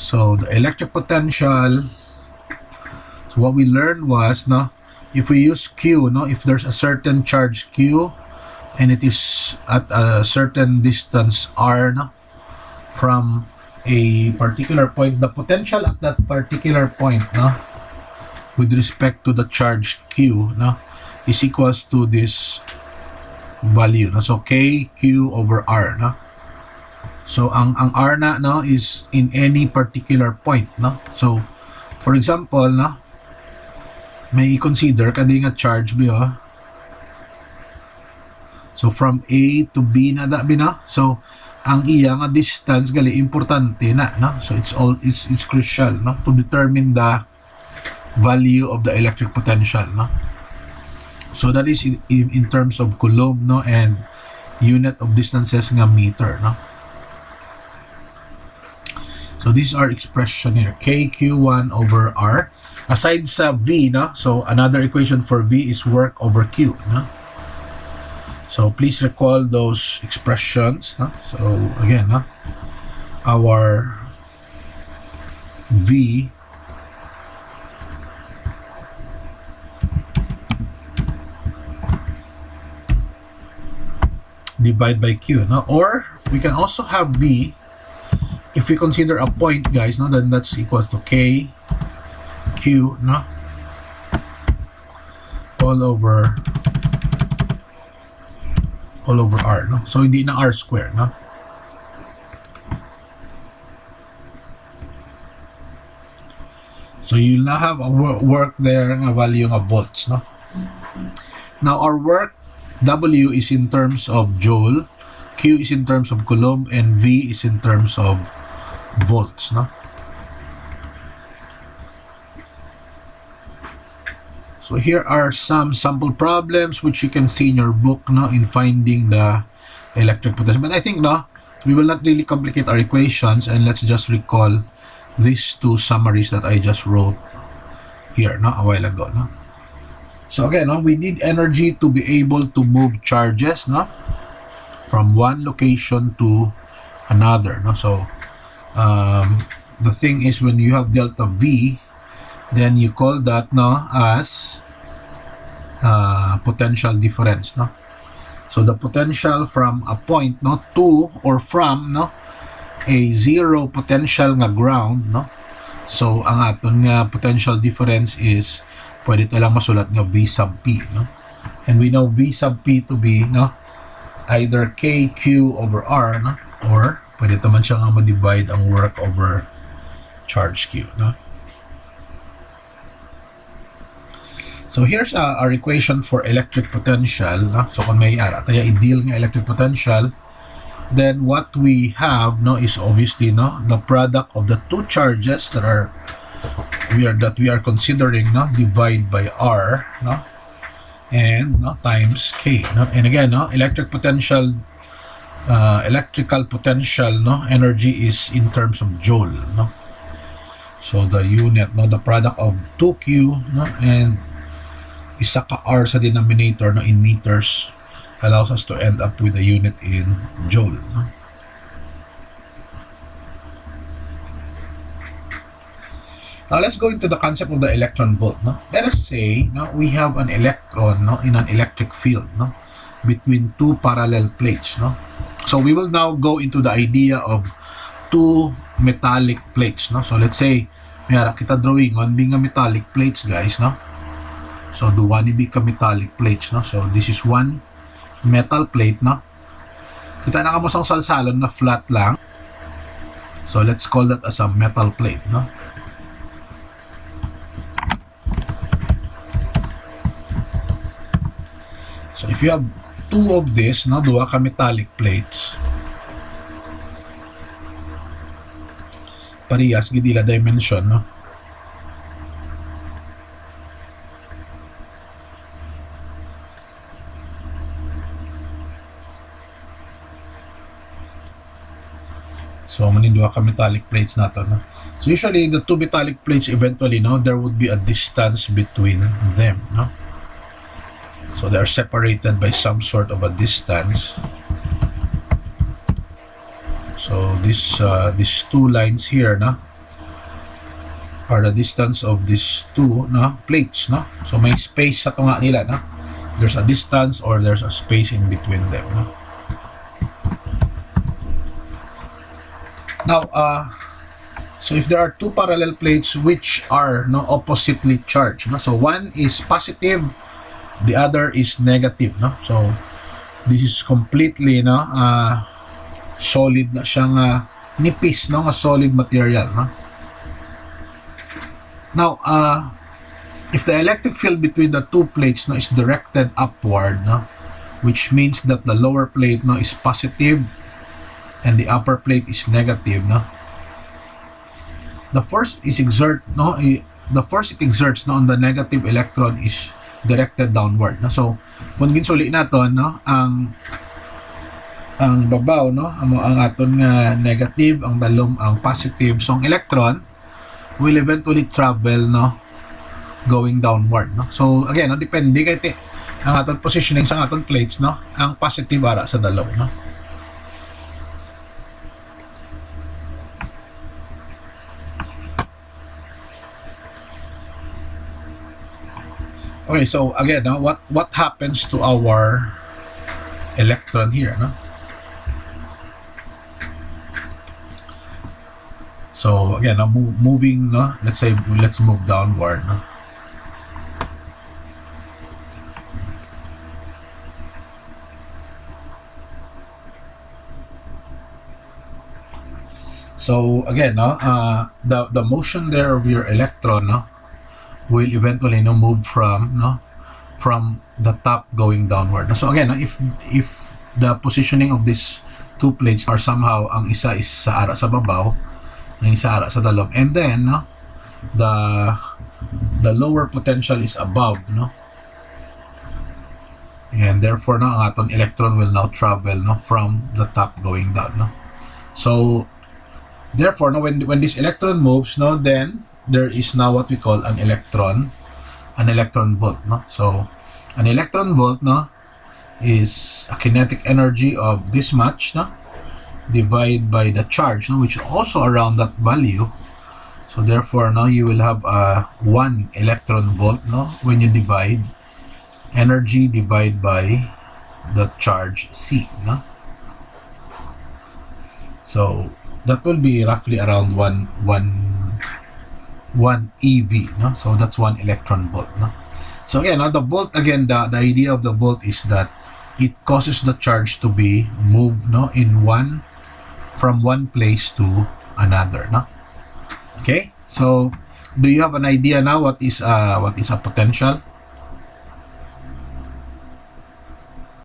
So the electric potential, so what we learned was, no, if we use Q, no, if there's a certain charge Q and it is at a certain distance R, no, from a particular point, the potential at that particular point, no, with respect to the charge Q, no, is equals to this value, no? So K Q over R, no? So ang R na, no, is in any particular point, no? So for example, no, may i-consider kadi nga charge bi, oh. So from A to B na da bi, no? So ang iya nga distance gali importante na, no? So it's crucial, no, to determine the value of the electric potential, no? So that is in terms of coulomb, no, and unit of distances nga meter, no? So these are expression here, KQ1 over R. Aside sa V, no? So another equation for V is work over Q, no? So please recall those expressions, no? So again, no? Our V divide by Q, no? Or we can also have V, if we consider a point, guys, no, then that's equals to K Q, no, all over R, no? So hindi na R square, no? So you'll now have a work there, a value of volts, no? Now our work W is in terms of joule, Q is in terms of coulomb, and V is in terms of volts, no? So here are some sample problems which you can see in your book, no, in finding the electric potential. But I think, no, we will not really complicate our equations, and let's just recall these two summaries that I just wrote here, no, a while ago, no? So again, no, we need energy to be able to move charges, no, from one location to another, no? So the thing is, when you have delta V, then you call that, no, as potential difference, no? So the potential from a point, no, to or from, no, a zero potential nga ground, no? So ang aton nga potential difference is pwede talang masulat nga V sub P, no? And we know V sub P to be, no, either KQ over R, no, or pwede naman siya nga ma-divide ang work over charge Q, no? So here's our equation for electric potential, no? So kung may ara tayo i-deal nga electric potential, then what we have, no, is obviously, no, the product of the two charges that we are considering, no, divide by R, no, and, no, times K, no? And again, no, electrical potential, no, energy is in terms of joule, no? So the unit, no, the product of 2Q, no, and isa ka R sa denominator, no, in meters, allows us to end up with a unit in joule, no? Now let's go into the concept of the electron volt, no? Let us say, no, we have an electron, no, in an electric field, no, between two parallel plates, no? So we will now go into the idea of two metallic plates, no? So let's say, mayara kita drawing on being a metallic plates, guys, no? So duwa ni bika metallic plates, no? So this is one metal plate, no? Kita na kamusang salsalon na flat lang. So let's call that as a metal plate, no? So if you have two of this, no, duwa ka metallic plates, parehas gidila dimension, no? So manindua ka metallic plates nato, no? So usually the two metallic plates eventually, no, there would be a distance between them, no? So they are separated by some sort of a distance. So these two lines here, no, or the distance of these two plates, no? So may space sa tunga nila, no? There's a distance or there's a space in between them, no? Now, so if there are two parallel plates which are oppositely charged, no? So one is positive, the other is negative, no? So this is completely solid na siyang nipis, no? Nga solid material, no? Now, if the electric field between the two plates is directed upward, which means that the lower plate is positive and the upper plate is negative, the force it exerts on the negative electron is directed downward, no? So kung ginsuli naton, ang babaw, ang aton nga negative, ang dalom ang positive, so ang electron will eventually travel going downward, no? So again, depende kay ang aton positioning sa aton plates, ang positive ara sa dalaw, no? Okay, so again, what happens to our electron here, no? So again, moving, let's move downward, no? So again, the motion there of your electron, will eventually move from the top going downward. So again, if the positioning of these two plates are somehow ang isa is sa ara sa babaw, ang isa ara sa dalom, and then the lower potential is above, and therefore ang aton electron will now travel from the top going down, so therefore when this electron moves, then there is now what we call an electron volt, so an electron volt is a kinetic energy of this much, divided by the charge, which is also around that value. So therefore you will have 1 electron volt, when you divide energy divided by the charge C, so that will be roughly around 1 EV, so that's 1 electron volt, so again, the volt, again, the idea of the volt is that it causes the charge to be moved from one place to another, okay? So do you have an idea now what is a potential?